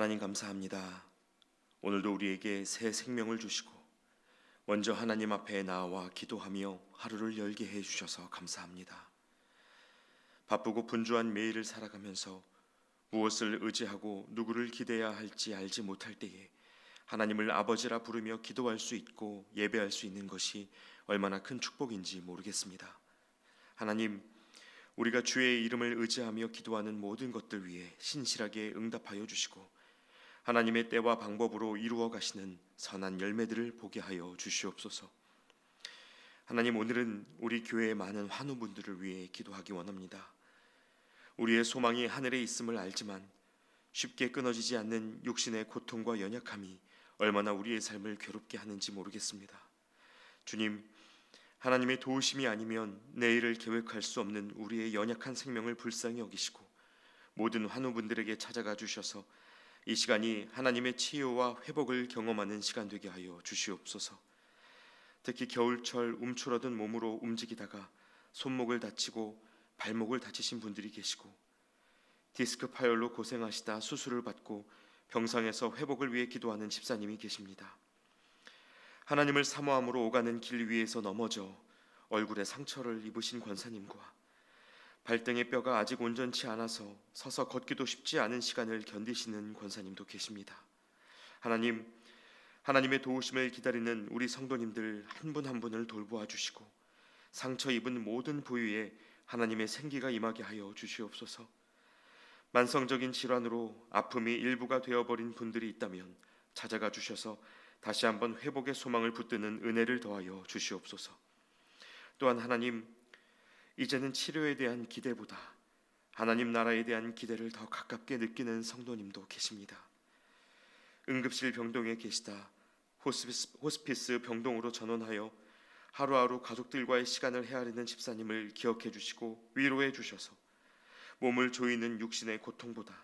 하나님 감사합니다. 오늘도 우리에게 새 생명을 주시고 먼저 하나님 앞에 나와 기도하며 하루를 열게 해주셔서 감사합니다. 바쁘고 분주한 매일을 살아가면서 무엇을 의지하고 누구를 기대해야 할지 알지 못할 때에 하나님을 아버지라 부르며 기도할 수 있고 예배할 수 있는 것이 얼마나 큰 축복인지 모르겠습니다. 하나님, 우리가 주의 이름을 의지하며 기도하는 모든 것들 위해 신실하게 응답하여 주시고 하나님의 때와 방법으로 이루어 가시는 선한 열매들을 보게 하여 주시옵소서. 하나님, 오늘은 우리 교회의 많은 환우분들을 위해 기도하기 원합니다. 우리의 소망이 하늘에 있음을 알지만 쉽게 끊어지지 않는 육신의 고통과 연약함이 얼마나 우리의 삶을 괴롭게 하는지 모르겠습니다. 주님, 하나님의 도우심이 아니면 내일을 계획할 수 없는 우리의 연약한 생명을 불쌍히 여기시고 모든 환우분들에게 찾아가 주셔서 이 시간이 하나님의 치유와 회복을 경험하는 시간 되게 하여 주시옵소서. 특히 겨울철 움츠러든 몸으로 움직이다가 손목을 다치고 발목을 다치신 분들이 계시고 디스크 파열로 고생하시다 수술을 받고 병상에서 회복을 위해 기도하는 집사님이 계십니다. 하나님을 사모함으로 오가는 길 위에서 넘어져 얼굴에 상처를 입으신 권사님과 발등의 뼈가 아직 온전치 않아서 서서 걷기도 쉽지 않은 시간을 견디시는 권사님도 계십니다. 하나님, 하나님의 도우심을 기다리는 우리 성도님들 한 분 한 분을 돌보아 주시고 상처 입은 모든 부위에 하나님의 생기가 임하게 하여 주시옵소서. 만성적인 질환으로 아픔이 일부가 되어버린 분들이 있다면 찾아가 주셔서 다시 한번 회복의 소망을 붙드는 은혜를 더하여 주시옵소서. 또한 하나님, 이제는 치료에 대한 기대보다 하나님 나라에 대한 기대를 더 가깝게 느끼는 성도님도 계십니다. 응급실 병동에 계시다 호스피스 병동으로 전원하여 하루하루 가족들과의 시간을 헤아리는 집사님을 기억해 주시고 위로해 주셔서 몸을 조이는 육신의 고통보다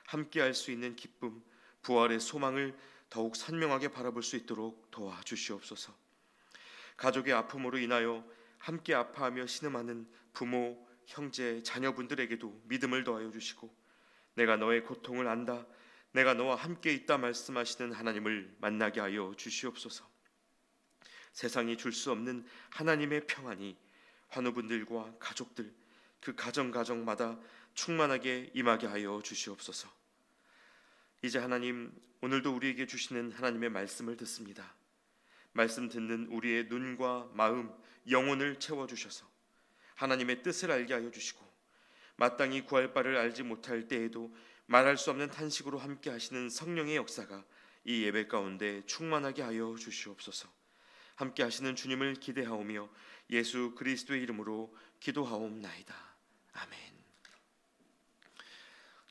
함께 할 수 있는 기쁨, 부활의 소망을 더욱 선명하게 바라볼 수 있도록 도와주시옵소서. 가족의 아픔으로 인하여 함께 아파하며 신음하는 부모, 형제, 자녀분들에게도 믿음을 더하여 주시고 내가 너의 고통을 안다, 내가 너와 함께 있다 말씀하시는 하나님을 만나게 하여 주시옵소서. 세상이 줄 수 없는 하나님의 평안이 환우분들과 가족들, 그 가정마다 충만하게 임하게 하여 주시옵소서. 이제 하나님, 오늘도 우리에게 주시는 하나님의 말씀을 듣습니다. 말씀 듣는 우리의 눈과 마음, 영혼을 채워주셔서 하나님의 뜻을 알게 하여 주시고 마땅히 구할 바를 알지 못할 때에도 말할 수 없는 탄식으로 함께 하시는 성령의 역사가 이 예배 가운데 충만하게 하여 주시옵소서. 함께 하시는 주님을 기대하오며 예수 그리스도의 이름으로 기도하옵나이다. 아멘.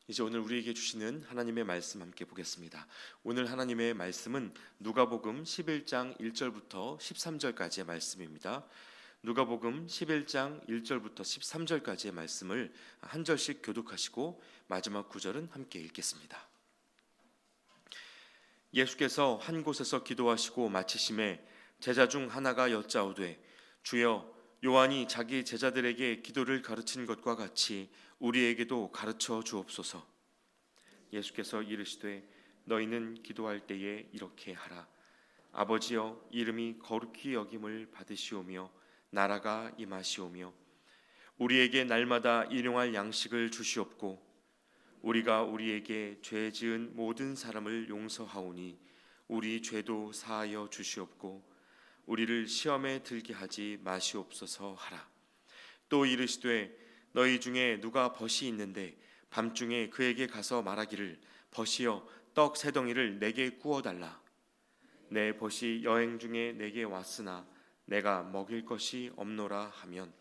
이제 오늘 우리에게 주시는 하나님의 말씀 함께 보겠습니다. 오늘 하나님의 말씀은 누가복음 11장 1절부터 13절까지의 말씀입니다. 누가복음 11장 1절부터 13절까지의 말씀을 한 절씩 교독하시고 마지막 9절은 함께 읽겠습니다. 예수께서 한 곳에서 기도하시고 마치심에 제자 중 하나가 여짜오되 주여, 요한이 자기 제자들에게 기도를 가르친 것과 같이 우리에게도 가르쳐 주옵소서. 예수께서 이르시되 너희는 기도할 때에 이렇게 하라. 아버지여, 이름이 거룩히 여김을 받으시오며 나라가 임하시오며 우리에게 날마다 일용할 양식을 주시옵고 우리가 우리에게 죄 지은 모든 사람을 용서하오니 우리 죄도 사하여 주시옵고 우리를 시험에 들게 하지 마시옵소서 하라. 또 이르시되 너희 중에 누가 벗이 있는데 밤중에 그에게 가서 말하기를 벗이여 떡 세 덩이를 내게 구워 달라. 내 벗이 여행 중에 내게 왔으나 내가 먹일 것이 없노라 하면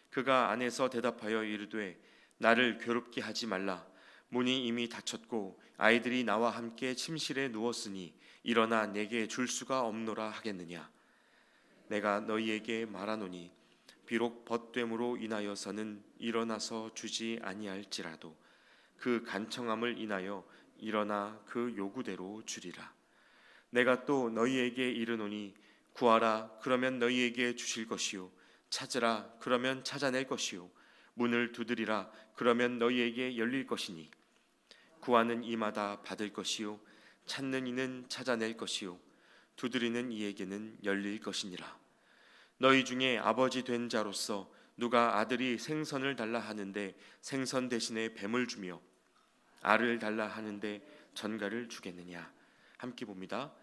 그가 안에서 대답하여 이르되 나를 괴롭게 하지 말라. 문이 이미 닫혔고 아이들이 나와 함께 침실에 누웠으니 일어나 내게 줄 수가 없노라 하겠느냐. 내가 너희에게 말하노니 비록 벗됨으로 인하여서는 일어나서 주지 아니할지라도 그 간청함을 인하여 일어나 그 요구대로 주리라. 내가 또 너희에게 이르노니 구하라, 그러면 너희에게 주실 것이요 찾으라, 그러면 찾아낼 것이요 문을 두드리라, 그러면 너희에게 열릴 것이니 구하는 이마다 받을 것이요 찾는 이는 찾아낼 것이요 두드리는 이에게는 열릴 것이니라. 너희 중에 아버지 된 자로서 누가 아들이 생선을 달라 하는데 생선 대신에 뱀을 주며 알을 달라 하는데 전갈을 주겠느냐. 함께 봅니다.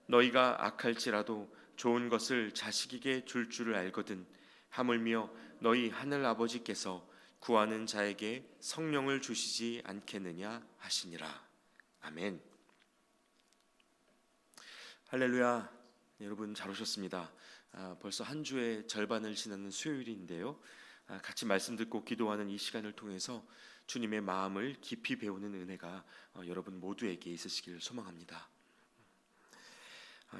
너희가 악할지라도 좋은 것을 자식에게 줄 줄을 알거든 하물며 너희 하늘 아버지께서 구하는 자에게 성령을 주시지 않겠느냐 하시니라. 아멘. 할렐루야. 여러분 잘 오셨습니다. 벌써 한 주의 절반을 지나는 수요일인데요. 같이 말씀 듣고 기도하는 이 시간을 통해서 주님의 마음을 깊이 배우는 은혜가 여러분 모두에게 있으시기를 소망합니다.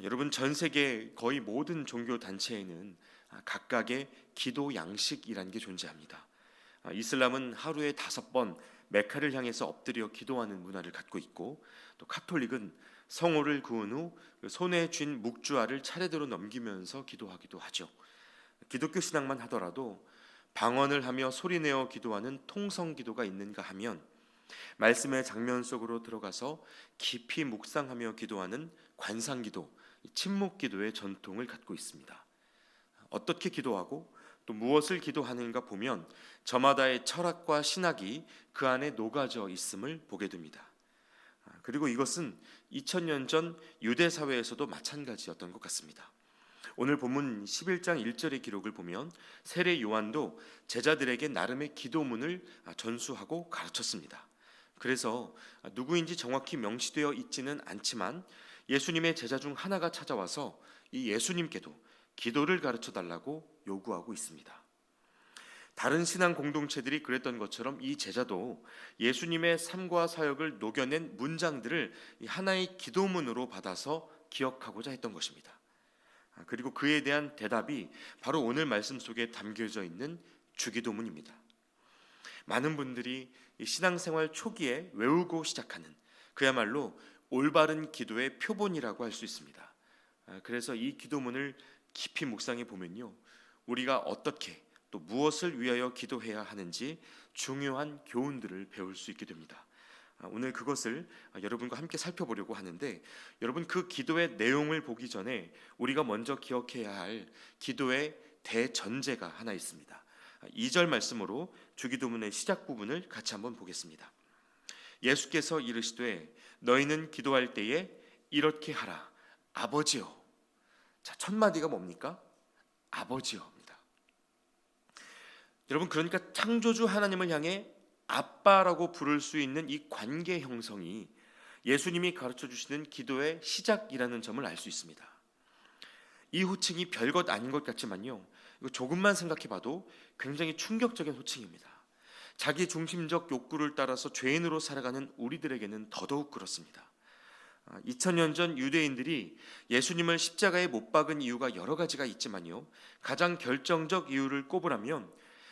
여러분, 전 세계 거의 모든 종교 단체에는 각각의 기도 양식이라는 게 존재합니다. 이슬람은 하루에 5번 메카를 향해서 엎드려 기도하는 문화를 갖고 있고, 또 카톨릭은 성호를 그은 후 손에 쥔 묵주알을 차례대로 넘기면서 기도하기도 하죠. 기독교 신앙만 하더라도 방언을 하며 소리내어 기도하는 통성기도가 있는가 하면 말씀의 장면 속으로 들어가서 깊이 묵상하며 기도하는 관상기도, 침묵기도의 전통을 갖고 있습니다. 어떻게 기도하고 또 무엇을 기도하는가 보면 저마다의 철학과 신학이 그 안에 녹아져 있음을 보게 됩니다. 그리고 이것은 2000년 전 유대 사회에서도 마찬가지였던 것 같습니다. 오늘 본문 11장 1절의 기록을 보면 세례 요한도 제자들에게 나름의 기도문을 전수하고 가르쳤습니다. 그래서 누구인지 정확히 명시되어 있지는 않지만 예수님의 제자 중 하나가 찾아와서 이 예수님께도 기도를 가르쳐 달라고 요구하고 있습니다. 다른 신앙 공동체들이 그랬던 것처럼 이 제자도 예수님의 삶과 사역을 녹여낸 문장들을 하나의 기도문으로 받아서 기억하고자 했던 것입니다. 그리고 그에 대한 대답이 바로 오늘 말씀 속에 담겨져 있는 주기도문입니다. 많은 분들이 신앙생활 초기에 외우고 시작하는 그야말로 올바른 기도의 표본이라고 할 수 있습니다. 그래서 이 기도문을 깊이 묵상해 보면요, 우리가 어떻게 또 무엇을 위하여 기도해야 하는지 중요한 교훈들을 배울 수 있게 됩니다. 오늘 그것을 여러분과 함께 살펴보려고 하는데, 여러분 그 기도의 내용을 보기 전에 우리가 먼저 기억해야 할 기도의 대전제가 하나 있습니다. 2절 말씀으로 주기도문의 시작 부분을 같이 한번 보겠습니다. 예수께서 이르시되 너희는 기도할 때에 이렇게 하라. 아버지여. 자, 첫 마디가 뭡니까? 아버지여입니다. 여러분, 그러니까 창조주 하나님을 향해 아빠라고 부를 수 있는 이 관계 형성이 예수님이 가르쳐 주시는 기도의 시작이라는 점을 알 수 있습니다. 이 호칭이 별것 아닌 것 같지만요, 이거 조금만 생각해봐도 굉장히 충격적인 호칭입니다. 자기 중심적 욕구를 따라서 죄인으로 살아가는 우리들에게는 더더욱 그렇습니다. 2000년 전 유대인들이 예수님을 십자가에 못 박은 이유가 여러 가지가 있지만요, 가장 결정적 이유를 꼽으라면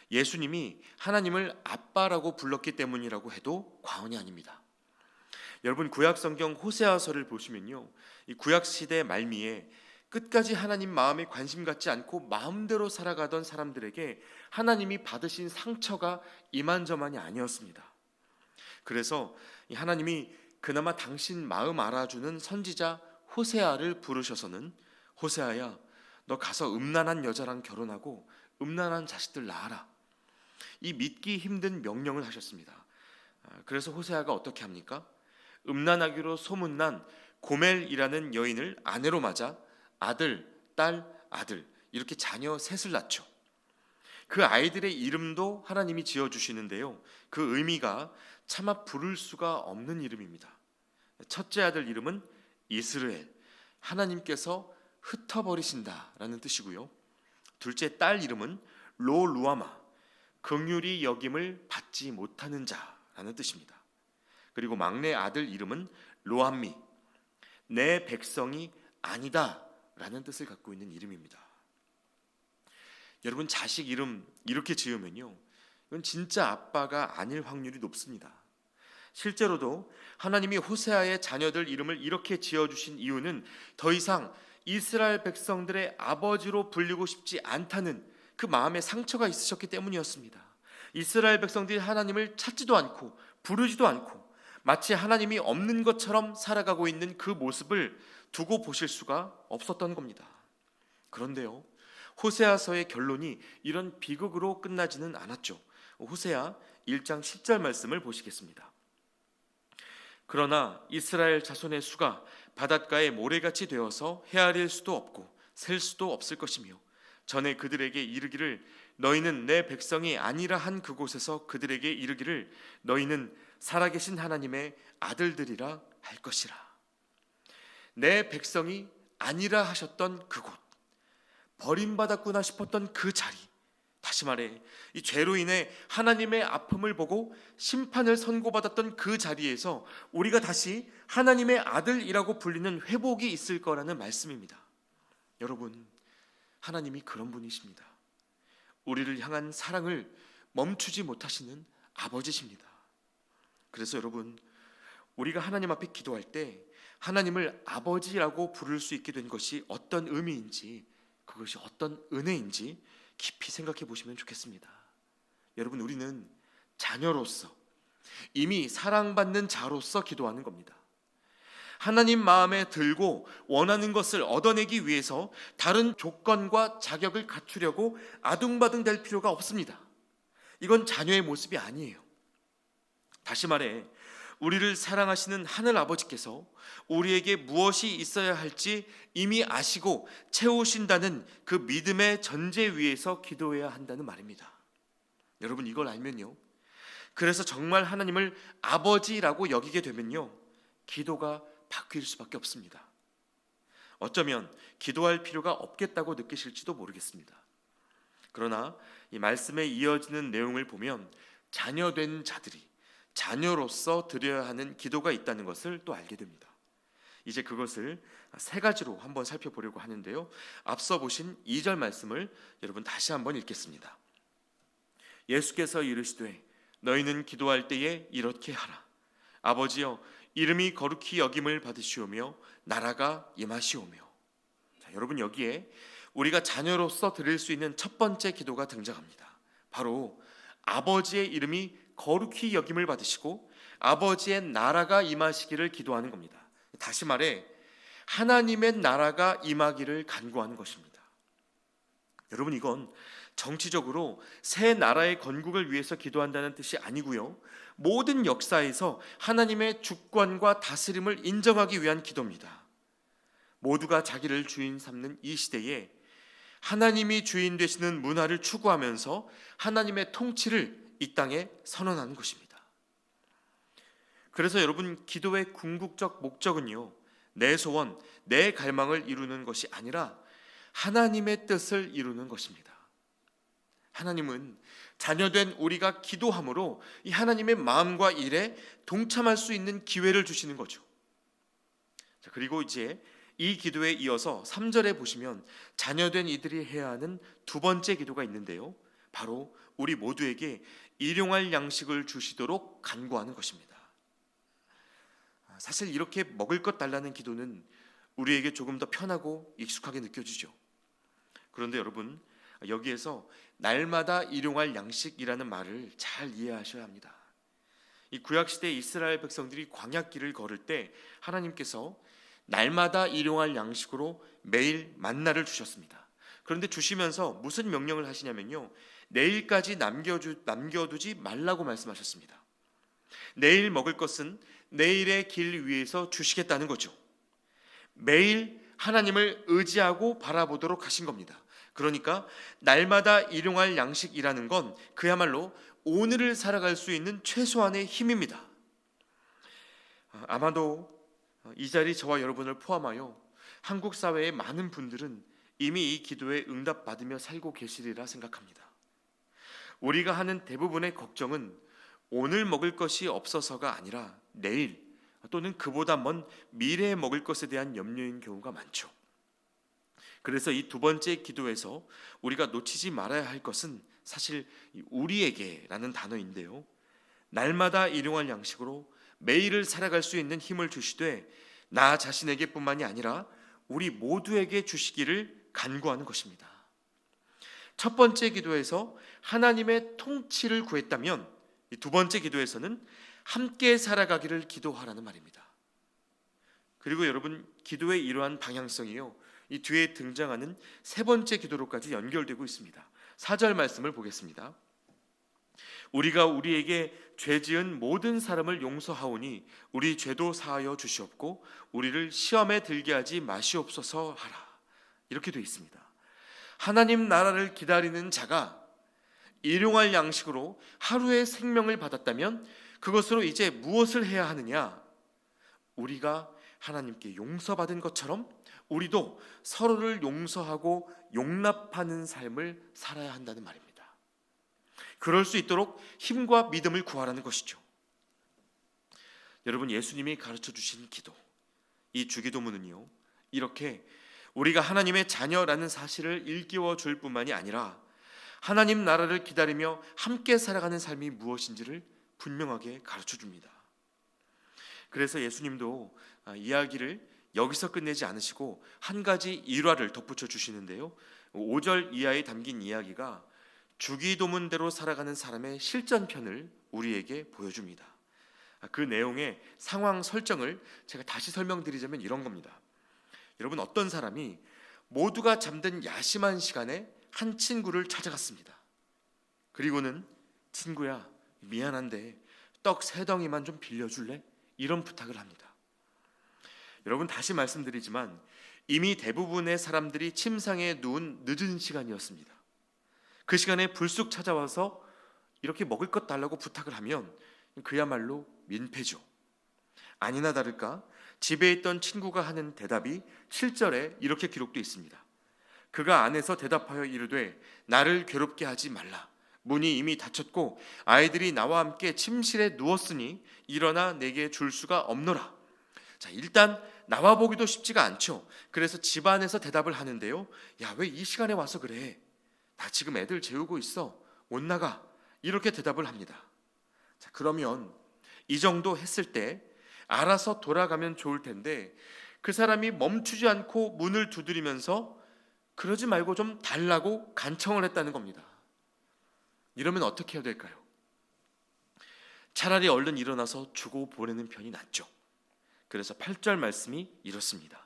예수님이 하나님을 아빠라고 불렀기 때문이라고 해도 과언이 아닙니다. 여러분, 구약성경 호세아서를 보시면요, 이 구약시대 말미에 끝까지 하나님 마음에 관심 갖지 않고 마음대로 살아가던 사람들에게 하나님이 받으신 상처가 이만저만이 아니었습니다. 그래서 하나님이 그나마 당신 마음 알아주는 선지자 호세아를 부르셔서는 호세아야, 너 가서 음란한 여자랑 결혼하고 음란한 자식들 낳아라. 이 믿기 힘든 명령을 하셨습니다. 그래서 호세아가 어떻게 합니까? 음란하기로 소문난 고멜이라는 여인을 아내로 맞아 아들, 딸, 아들 이렇게 자녀 셋을 낳죠. 그 아이들의 이름도 하나님이 지어주시는데요, 그 의미가 차마 부를 수가 없는 이름입니다. 첫째 아들 이름은 이스라엘, 하나님께서 흩어버리신다라는 뜻이고요. 둘째 딸 이름은 로루아마, 긍휼히 여김을 받지 못하는 자라는 뜻입니다. 그리고 막내 아들 이름은 로암미, 내 백성이 아니다 라는 뜻을 갖고 있는 이름입니다. 여러분, 자식 이름 이렇게 지으면요, 이건 진짜 아빠가 아닐 확률이 높습니다. 실제로도 하나님이 호세아의 자녀들 이름을 이렇게 지어주신 이유는 더 이상 이스라엘 백성들의 아버지로 불리고 싶지 않다는 그 마음의 상처가 있으셨기 때문이었습니다. 이스라엘 백성들이 하나님을 찾지도 않고 부르지도 않고 마치 하나님이 없는 것처럼 살아가고 있는 그 모습을 두고 보실 수가 없었던 겁니다. 그런데요, 호세아서의 결론이 이런 비극으로 끝나지는 않았죠. 호세아 1장 10절 말씀을 보시겠습니다. 그러나 이스라엘 자손의 수가 바닷가의 모래같이 되어서 헤아릴 수도 없고 셀 수도 없을 것이며, 전에 그들에게 이르기를 너희는 내 백성이 아니라 한 그곳에서 그들에게 이르기를 너희는 살아계신 하나님의 아들들이라 할 것이라. 내 백성이 아니라 하셨던 그곳, 버림받았구나 싶었던 그 자리, 다시 말해 이 죄로 인해 하나님의 아픔을 보고 심판을 선고받았던 그 자리에서 우리가 다시 하나님의 아들이라고 불리는 회복이 있을 거라는 말씀입니다. 여러분, 하나님이 그런 분이십니다. 우리를 향한 사랑을 멈추지 못하시는 아버지십니다. 그래서 여러분, 우리가 하나님 앞에 기도할 때 하나님을 아버지라고 부를 수 있게 된 것이 어떤 의미인지, 그것이 어떤 은혜인지 깊이 생각해 보시면 좋겠습니다. 여러분, 우리는 자녀로서, 이미 사랑받는 자로서 기도하는 겁니다. 하나님 마음에 들고 원하는 것을 얻어내기 위해서 다른 조건과 자격을 갖추려고 아둥바둥 될 필요가 없습니다. 이건 자녀의 모습이 아니에요. 다시 말해 우리를 사랑하시는 하늘 아버지께서 우리에게 무엇이 있어야 할지 이미 아시고 채우신다는 그 믿음의 전제 위에서 기도해야 한다는 말입니다. 여러분, 이걸 알면요, 그래서 정말 하나님을 아버지라고 여기게 되면요, 기도가 바뀔 수밖에 없습니다. 어쩌면 기도할 필요가 없겠다고 느끼실지도 모르겠습니다. 그러나 이 말씀에 이어지는 내용을 보면 자녀된 자들이 자녀로서 드려야 하는 기도가 있다는 것을 또 알게 됩니다. 이제 그것을 세 가지로 한번 살펴보려고 하는데요, 앞서 보신 2절 말씀을 여러분 다시 한번 읽겠습니다. 예수께서 이르시되 너희는 기도할 때에 이렇게 하라. 아버지여, 이름이 거룩히 여김을 받으시오며 나라가 임하시오며. 자, 여러분, 여기에 우리가 자녀로서 드릴 수 있는 첫 번째 기도가 등장합니다. 바로 아버지의 이름이 거룩히 여김을 받으시고 아버지의 나라가 임하시기를 기도하는 겁니다. 다시 말해 하나님의 나라가 임하기를 간구하는 것입니다. 여러분, 이건 정치적으로 새 나라의 건국을 위해서 기도한다는 뜻이 아니고요, 모든 역사에서 하나님의 주권과 다스림을 인정하기 위한 기도입니다. 모두가 자기를 주인 삼는 이 시대에 하나님이 주인 되시는 문화를 추구하면서 하나님의 통치를 이 땅에 선언하는 것입니다. 그래서 여러분, 기도의 궁극적 목적은요, 내 소원, 내 갈망을 이루는 것이 아니라 하나님의 뜻을 이루는 것입니다. 하나님은 자녀된 우리가 기도함으로 이 하나님의 마음과 일에 동참할 수 있는 기회를 주시는 거죠. 자, 그리고 이제 이 기도에 이어서 3절에 보시면 자녀된 이들이 해야 하는 두 번째 기도가 있는데요, 바로 우리 모두에게 일용할 양식을 주시도록 간구하는 것입니다. 사실 이렇게 먹을 것 달라는 기도는 우리에게 조금 더 편하고 익숙하게 느껴지죠. 그런데 여러분, 여기에서 날마다 일용할 양식이라는 말을 잘 이해하셔야 합니다. 이 구약시대 이스라엘 백성들이 광야길을 걸을 때 하나님께서 날마다 일용할 양식으로 매일 만나를 주셨습니다. 그런데 주시면서 무슨 명령을 하시냐면요, 내일까지 남겨두지 말라고 말씀하셨습니다. 내일 먹을 것은 내일의 길 위에서 주시겠다는 거죠. 매일 하나님을 의지하고 바라보도록 하신 겁니다. 그러니까 날마다 일용할 양식이라는 건 그야말로 오늘을 살아갈 수 있는 최소한의 힘입니다. 아마도 이 자리 저와 여러분을 포함하여 한국 사회의 많은 분들은 이미 이 기도에 응답받으며 살고 계시리라 생각합니다. 우리가 하는 대부분의 걱정은 오늘 먹을 것이 없어서가 아니라 내일 또는 그보다 먼 미래에 먹을 것에 대한 염려인 경우가 많죠. 그래서 이 두 번째 기도에서 우리가 놓치지 말아야 할 것은 사실 우리에게라는 단어인데요, 날마다 일용할 양식으로 매일을 살아갈 수 있는 힘을 주시되 나 자신에게뿐만이 아니라 우리 모두에게 주시기를 간구하는 것입니다. 첫 번째 기도에서 하나님의 통치를 구했다면 이 두 번째 기도에서는 함께 살아가기를 기도하라는 말입니다. 그리고 여러분, 기도의 이러한 방향성이요, 이 뒤에 등장하는 세 번째 기도로까지 연결되고 있습니다. 4절 말씀을 보겠습니다. 우리가 우리에게 죄 지은 모든 사람을 용서하오니 우리 죄도 사하여 주시옵고 우리를 시험에 들게 하지 마시옵소서 하라. 이렇게 되어 있습니다. 하나님 나라를 기다리는 자가 일용할 양식으로 하루의 생명을 받았다면 그것으로 이제 무엇을 해야 하느냐? 우리가 하나님께 용서받은 것처럼 우리도 서로를 용서하고 용납하는 삶을 살아야 한다는 말입니다. 그럴 수 있도록 힘과 믿음을 구하라는 것이죠. 여러분, 예수님이 가르쳐 주신 기도, 이 주기도문은요, 이렇게 우리가 하나님의 자녀라는 사실을 일깨워 줄 뿐만이 아니라 하나님 나라를 기다리며 함께 살아가는 삶이 무엇인지를 분명하게 가르쳐 줍니다. 그래서 예수님도 이야기를 여기서 끝내지 않으시고 한 가지 일화를 덧붙여 주시는데요, 5절 이하에 담긴 이야기가 주기도문대로 살아가는 사람의 실전편을 우리에게 보여줍니다. 그 내용의 상황 설정을 제가 다시 설명드리자면 이런 겁니다. 여러분, 어떤 사람이 모두가 잠든 야심한 시간에 한 친구를 찾아갔습니다. 그리고는 친구야, 미안한데 떡 3덩이만 좀 빌려줄래? 이런 부탁을 합니다. 여러분, 다시 말씀드리지만 이미 대부분의 사람들이 침상에 누운 늦은 시간이었습니다. 그 시간에 불쑥 찾아와서 이렇게 먹을 것 달라고 부탁을 하면 그야말로 민폐죠. 아니나 다를까 집에 있던 친구가 하는 대답이 7절에 이렇게 기록되어 있습니다. 그가 안에서 대답하여 이르되 나를 괴롭게 하지 말라. 문이 이미 닫혔고 아이들이 나와 함께 침실에 누웠으니 일어나 내게 줄 수가 없노라. 자, 일단 나와 보기도 쉽지가 않죠. 그래서 집안에서 대답을 하는데요, 야, 왜 이 시간에 와서 그래? 나 지금 애들 재우고 있어. 못 나가. 이렇게 대답을 합니다. 자, 그러면 이 정도 했을 때 알아서 돌아가면 좋을 텐데 그 사람이 멈추지 않고 문을 두드리면서 그러지 말고 좀 달라고 간청을 했다는 겁니다. 이러면 어떻게 해야 될까요? 차라리 얼른 일어나서 주고 보내는 편이 낫죠. 그래서 8절 말씀이 이렇습니다.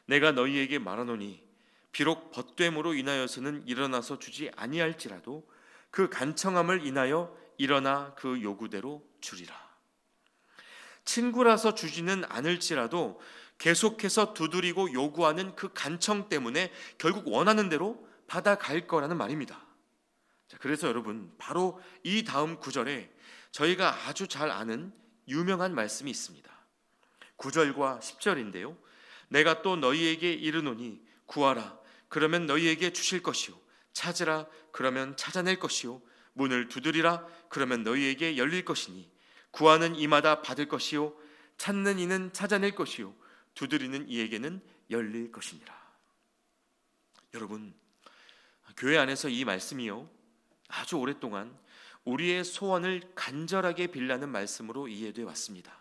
내가 너희에게 말하노니 비록 벗됨으로 인하여서는 일어나서 주지 아니할지라도 그 간청함을 인하여 일어나 그 요구대로 주리라. 친구라서 주지는 않을지라도 계속해서 두드리고 요구하는 그 간청 때문에 결국 원하는 대로 받아갈 거라는 말입니다. 자, 그래서 여러분, 바로 이 다음 구절에 저희가 아주 잘 아는 유명한 말씀이 있습니다. 9절과 10절인데요. 내가 또 너희에게 이르노니 구하라 그러면 너희에게 주실 것이요 찾으라 그러면 찾아낼 것이요 문을 두드리라 그러면 너희에게 열릴 것이니 구하는 이마다 받을 것이요 찾는 이는 찾아낼 것이요 두드리는 이에게는 열릴 것이니라. 여러분, 교회 안에서 이 말씀이요 아주 오랫동안 우리의 소원을 간절하게 빌라는 말씀으로 이해되어 왔습니다.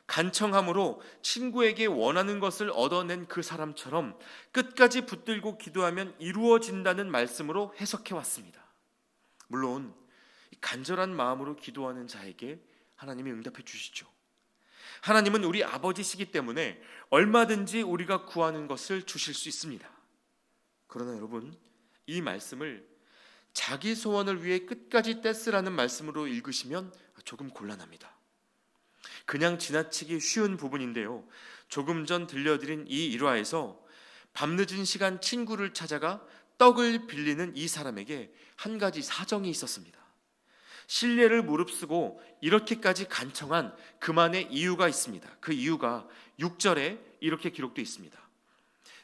간청함으로 친구에게 원하는 것을 얻어낸 그 사람처럼 끝까지 붙들고 기도하면 이루어진다는 말씀으로 해석해 왔습니다. 물론 간절한 마음으로 기도하는 자에게 하나님이 응답해 주시죠. 하나님은 우리 아버지시기 때문에 얼마든지 우리가 구하는 것을 주실 수 있습니다. 그러나 여러분, 이 말씀을 자기 소원을 위해 끝까지 떼쓰라는 말씀으로 읽으시면 조금 곤란합니다. 그냥 지나치기 쉬운 부분인데요, 조금 전 들려드린 이 일화에서 밤늦은 시간 친구를 찾아가 떡을 빌리는 이 사람에게 한 가지 사정이 있었습니다. 신뢰를 무릅쓰고 이렇게까지 간청한 그만의 이유가 있습니다. 그 이유가 6절에 이렇게 기록되어 있습니다.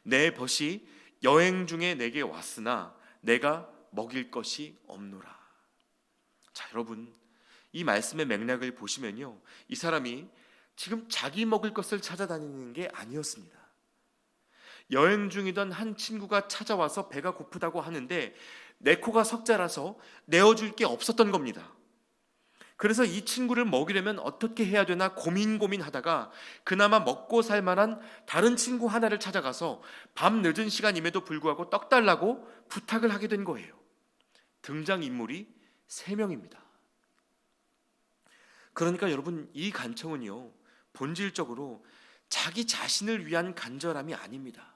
내 벗이 여행 중에 내게 왔으나 내가 먹일 것이 없노라. 자, 여러분, 이 말씀의 맥락을 보시면요, 이 사람이 지금 자기 먹을 것을 찾아다니는 게 아니었습니다. 여행 중이던 한 친구가 찾아와서 배가 고프다고 하는데 내 코가 석자라서 내어줄 게 없었던 겁니다. 그래서 이 친구를 먹이려면 어떻게 해야 되나 고민하다가 그나마 먹고 살 만한 다른 친구 하나를 찾아가서 밤 늦은 시간임에도 불구하고 떡 달라고 부탁을 하게 된 거예요. 등장인물이 3명입니다. 그러니까 여러분, 이 간청은요, 본질적으로 자기 자신을 위한 간절함이 아닙니다.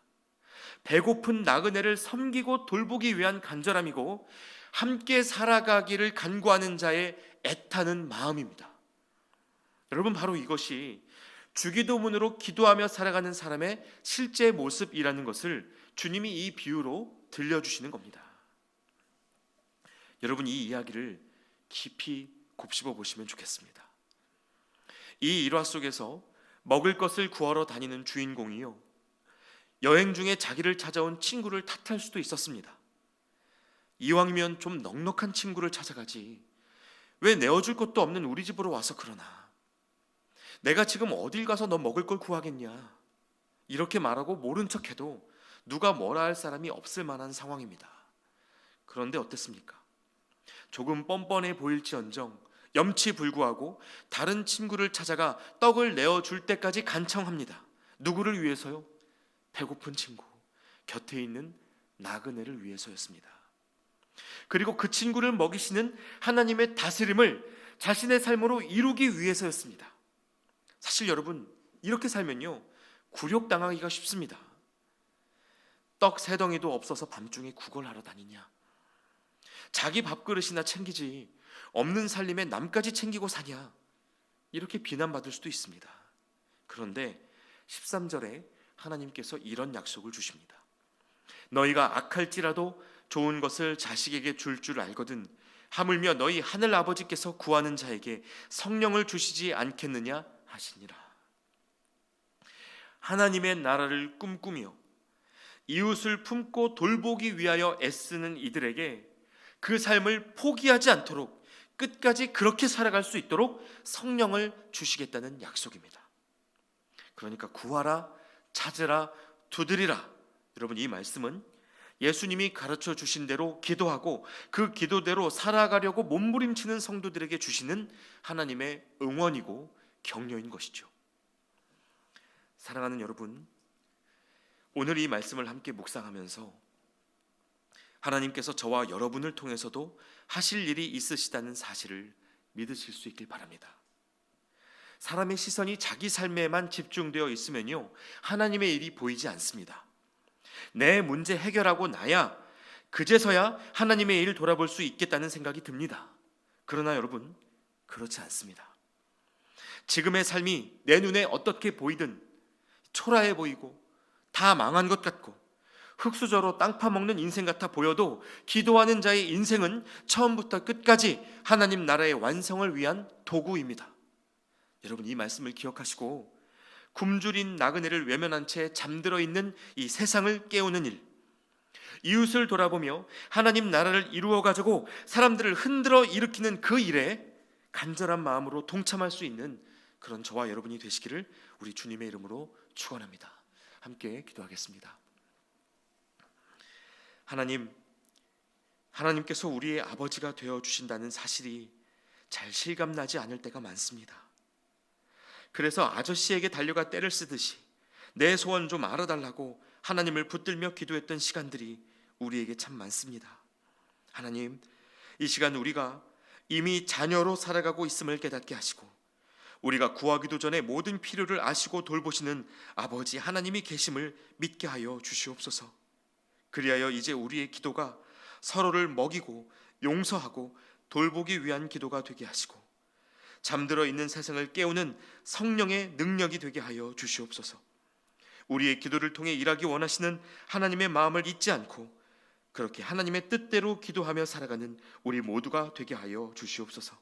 배고픈 나그네를 섬기고 돌보기 위한 간절함이고, 함께 살아가기를 간구하는 자의 애타는 마음입니다. 여러분, 바로 이것이 주기도문으로 기도하며 살아가는 사람의 실제 모습이라는 것을 주님이 이 비유로 들려주시는 겁니다. 여러분, 이 이야기를 깊이 곱씹어 보시면 좋겠습니다. 이 일화 속에서 먹을 것을 구하러 다니는 주인공이요, 여행 중에 자기를 찾아온 친구를 탓할 수도 있었습니다. 이왕이면 좀 넉넉한 친구를 찾아가지, 왜 내어줄 것도 없는 우리 집으로 와서 그러나, 내가 지금 어딜 가서 너 먹을 걸 구하겠냐, 이렇게 말하고 모른 척해도 누가 뭐라 할 사람이 없을 만한 상황입니다. 그런데 어땠습니까? 조금 뻔뻔해 보일지언정 염치불구하고 다른 친구를 찾아가 떡을 내어줄 때까지 간청합니다. 누구를 위해서요? 배고픈 친구, 곁에 있는 나그네를 위해서였습니다. 그리고 그 친구를 먹이시는 하나님의 다스림을 자신의 삶으로 이루기 위해서였습니다. 사실 여러분, 이렇게 살면요, 굴욕당하기가 쉽습니다. 떡 3덩이도 없어서 밤중에 구걸하러 다니냐, 자기 밥그릇이나 챙기지 없는 살림에 남까지 챙기고 사냐, 이렇게 비난받을 수도 있습니다. 그런데 13절에 하나님께서 이런 약속을 주십니다. 너희가 악할지라도 좋은 것을 자식에게 줄 줄 알거든 하물며 너희 하늘 아버지께서 구하는 자에게 성령을 주시지 않겠느냐 하시니라. 하나님의 나라를 꿈꾸며 이웃을 품고 돌보기 위하여 애쓰는 이들에게 그 삶을 포기하지 않도록 끝까지 그렇게 살아갈 수 있도록 성령을 주시겠다는 약속입니다. 그러니까 구하라, 찾으라, 두드리라. 여러분, 이 말씀은 예수님이 가르쳐 주신 대로 기도하고 그 기도대로 살아가려고 몸부림치는 성도들에게 주시는 하나님의 응원이고 격려인 것이죠. 사랑하는 여러분, 오늘 이 말씀을 함께 묵상하면서 하나님께서 저와 여러분을 통해서도 하실 일이 있으시다는 사실을 믿으실 수 있길 바랍니다. 사람의 시선이 자기 삶에만 집중되어 있으면요, 하나님의 일이 보이지 않습니다. 내 문제 해결하고 나야, 그제서야 하나님의 일을 돌아볼 수 있겠다는 생각이 듭니다. 그러나 여러분, 그렇지 않습니다. 지금의 삶이 내 눈에 어떻게 보이든 초라해 보이고 다 망한 것 같고 흙수저로 땅 파먹는 인생 같아 보여도 기도하는 자의 인생은 처음부터 끝까지 하나님 나라의 완성을 위한 도구입니다. 여러분, 이 말씀을 기억하시고 굶주린 나그네를 외면한 채 잠들어 있는 이 세상을 깨우는 일, 이웃을 돌아보며 하나님 나라를 이루어가지고 사람들을 흔들어 일으키는 그 일에 간절한 마음으로 동참할 수 있는 그런 저와 여러분이 되시기를 우리 주님의 이름으로 축원합니다. 함께 기도하겠습니다. 하나님께서 우리의 아버지가 되어 주신다는 사실이 잘 실감나지 않을 때가 많습니다. 그래서 아저씨에게 달려가 떼를 쓰듯이 내 소원 좀 알아달라고 하나님을 붙들며 기도했던 시간들이 우리에게 참 많습니다. 하나님, 이 시간 우리가 이미 자녀로 살아가고 있음을 깨닫게 하시고 우리가 구하기도 전에 모든 필요를 아시고 돌보시는 아버지 하나님이 계심을 믿게 하여 주시옵소서. 그리하여 이제 우리의 기도가 서로를 먹이고 용서하고 돌보기 위한 기도가 되게 하시고 잠들어 있는 세상을 깨우는 성령의 능력이 되게 하여 주시옵소서. 우리의 기도를 통해 일하기 원하시는 하나님의 마음을 잊지 않고 그렇게 하나님의 뜻대로 기도하며 살아가는 우리 모두가 되게 하여 주시옵소서.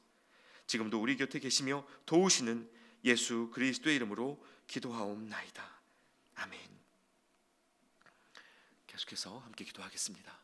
지금도 우리 곁에 계시며 도우시는 예수 그리스도의 이름으로 기도하옵나이다. 아멘. 계속해서 함께 기도하겠습니다.